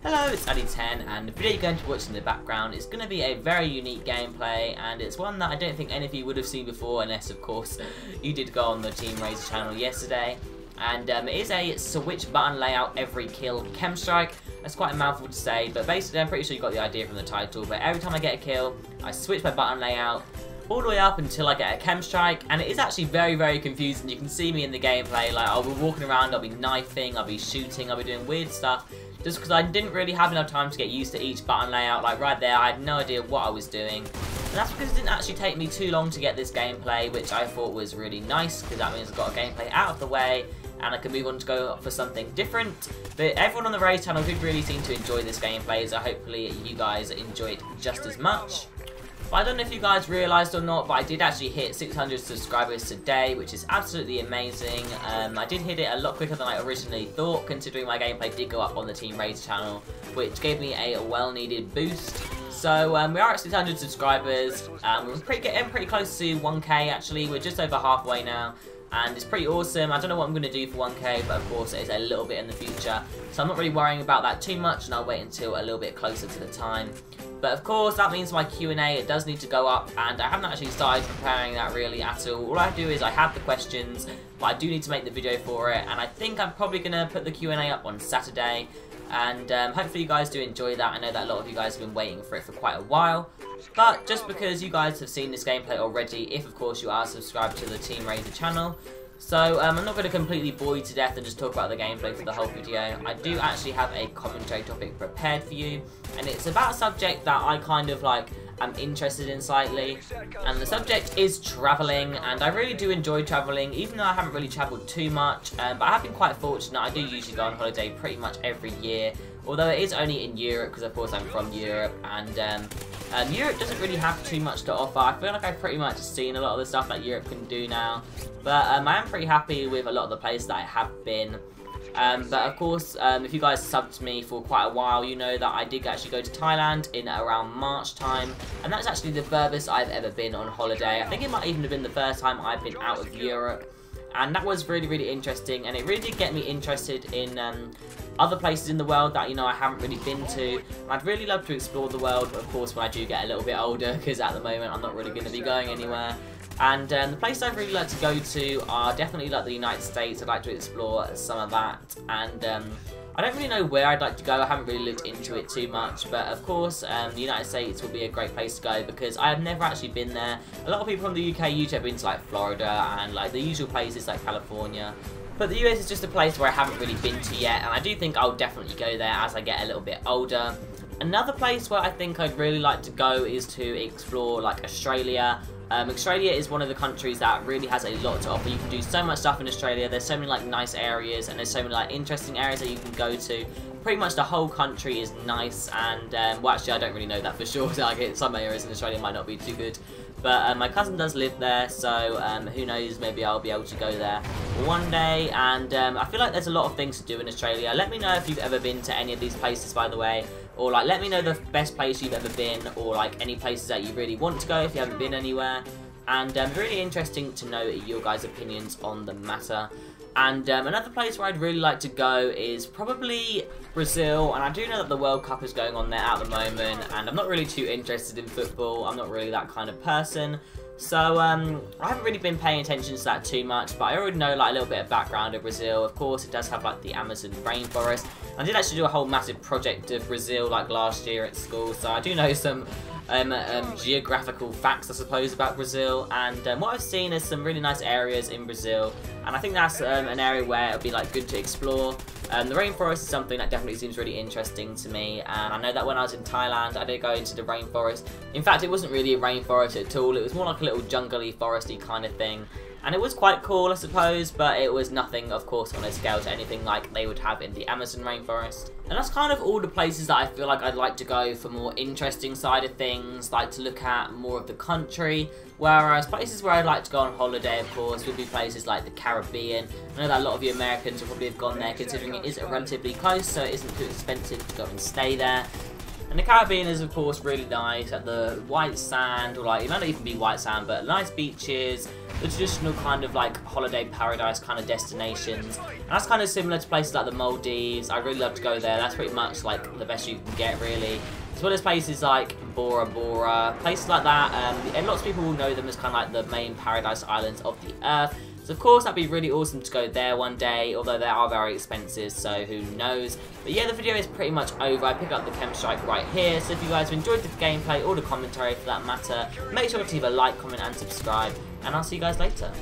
Hello, it's Addy10, and the video you're going to watch in the background is going to be a very unique gameplay, and it's one that I don't think any of you would have seen before, unless of course you did go on the Team Raiser channel yesterday. And it is a switch button layout every kill KEM strike. That's quite a mouthful to say, but basically I'm pretty sure you got the idea from the title. But every time I get a kill, I switch my button layout all the way up until I get a KEM strike, and it is actually very confusing. You can see me in the gameplay, like I'll be walking around, I'll be knifing, I'll be shooting, I'll be doing weird stuff, just because I didn't really have enough time to get used to each button layout. Like right there, I had no idea what I was doing. And that's because it didn't actually take me too long to get this gameplay, which I thought was really nice, because that means I've got a gameplay out of the way, and I can move on to go for something different. But everyone on the Raise channel did really seem to enjoy this gameplay, so hopefully you guys enjoy it just as much. But I don't know if you guys realised or not, but I did actually hit 600 subscribers today, which is absolutely amazing. I did hit it a lot quicker than I originally thought, considering my gameplay did go up on the Team Raiser channel, which gave me a well-needed boost. So we are at 600 subscribers. We're getting pretty close to 1k actually. We're just over halfway now, and it's pretty awesome. I don't know what I'm going to do for 1k, but of course it is a little bit in the future, so I'm not really worrying about that too much, and I'll wait until a little bit closer to the time. But of course that means my Q&A, it does need to go up, and I haven't actually started preparing that really at all. All I do is I have the questions, but I do need to make the video for it, and I think I'm probably going to put the Q&A up on Saturday. And hopefully you guys do enjoy that. I know that a lot of you guys have been waiting for it for quite a while. But just because you guys have seen this gameplay already, if of course you are subscribed to the Team Raiser channel. So I'm not going to completely bore you to death and just talk about the gameplay for the whole video. I do actually have a commentary topic prepared for you, and it's about a subject that I kind of like am interested in slightly, and the subject is travelling. And I really do enjoy travelling, even though I haven't really travelled too much, but I have been quite fortunate. I do usually go on holiday pretty much every year, although it is only in Europe, because of course I'm from Europe, and Europe doesn't really have too much to offer. I feel like I've pretty much seen a lot of the stuff that Europe can do now, but I am pretty happy with a lot of the places that I have been. But of course, if you guys subbed to me for quite a while, you know that I did actually go to Thailand in around March time, and that's actually the furthest I've ever been on holiday. I think it might even have been the first time I've been out of Europe, and that was really interesting, and it really did get me interested in other places in the world that, you know, I haven't really been to. I'd really love to explore the world, of course, when I do get a little bit older, because at the moment I'm not really going to be going anywhere. And the places I'd really like to go to are definitely like the United States. I'd like to explore some of that, and I don't really know where I'd like to go. I haven't really looked into it too much, but of course the United States will be a great place to go, because I have never actually been there. A lot of people from the UK usually have been to like Florida and like the usual places like California, but the US is just a place where I haven't really been to yet, and I do think I'll definitely go there as I get a little bit older. Another place where I think I'd really like to go is to explore like Australia. Australia is one of the countries that really has a lot to offer. You can do so much stuff in Australia. There's so many like nice areas, and there's so many like interesting areas that you can go to. Pretty much the whole country is nice, and well, actually I don't really know that for sure. Like some areas in Australia might not be too good, but my cousin does live there, so who knows, maybe I'll be able to go there one day. And I feel like there's a lot of things to do in Australia. Let me know if you've ever been to any of these places, by the way, or like let me know the best place you've ever been, or like any places that you really want to go if you haven't been anywhere. And really interesting to know your guys' opinions on the matter. And another place where I'd really like to go is probably Brazil, and I do know that the World Cup is going on there at the moment, and I'm not really too interested in football. I'm not really that kind of person, so I haven't really been paying attention to that too much, but I already know like a little bit of background of Brazil. Of course, it does have like the Amazon rainforest. I did actually do a whole massive project of Brazil like last year at school, so I do know some geographical facts, I suppose, about Brazil. And what I've seen is some really nice areas in Brazil, and I think that's an area where it would be like good to explore. The rainforest is something that definitely seems really interesting to me, and I know that when I was in Thailand I did go into the rainforest. In fact, it wasn't really a rainforest at all, it was more like a little jungly, foresty kind of thing. And it was quite cool, I suppose, but it was nothing, of course, on a scale to anything like they would have in the Amazon rainforest. And that's kind of all the places that I feel like I'd like to go for more interesting side of things, like to look at more of the country. Whereas places where I'd like to go on holiday, of course, would be places like the Caribbean. I know that a lot of you Americans will probably have gone there, considering it is relatively close, so it isn't too expensive to go and stay there. And the Caribbean is of course really nice, at the white sand, or like, it might not even be white sand, but nice beaches, the traditional kind of like holiday paradise kind of destinations. And that's kind of similar to places like the Maldives. I really love to go there. That's pretty much like the best you can get, really. As well as places like Bora Bora, places like that. And lots of people will know them as kind of like the main paradise islands of the earth. So of course that'd be really awesome to go there one day, although they are very expensive, so who knows. But yeah, the video is pretty much over. I pick up the KEM strike right here, so if you guys have enjoyed the gameplay or the commentary for that matter, make sure to leave a like, comment and subscribe, and I'll see you guys later.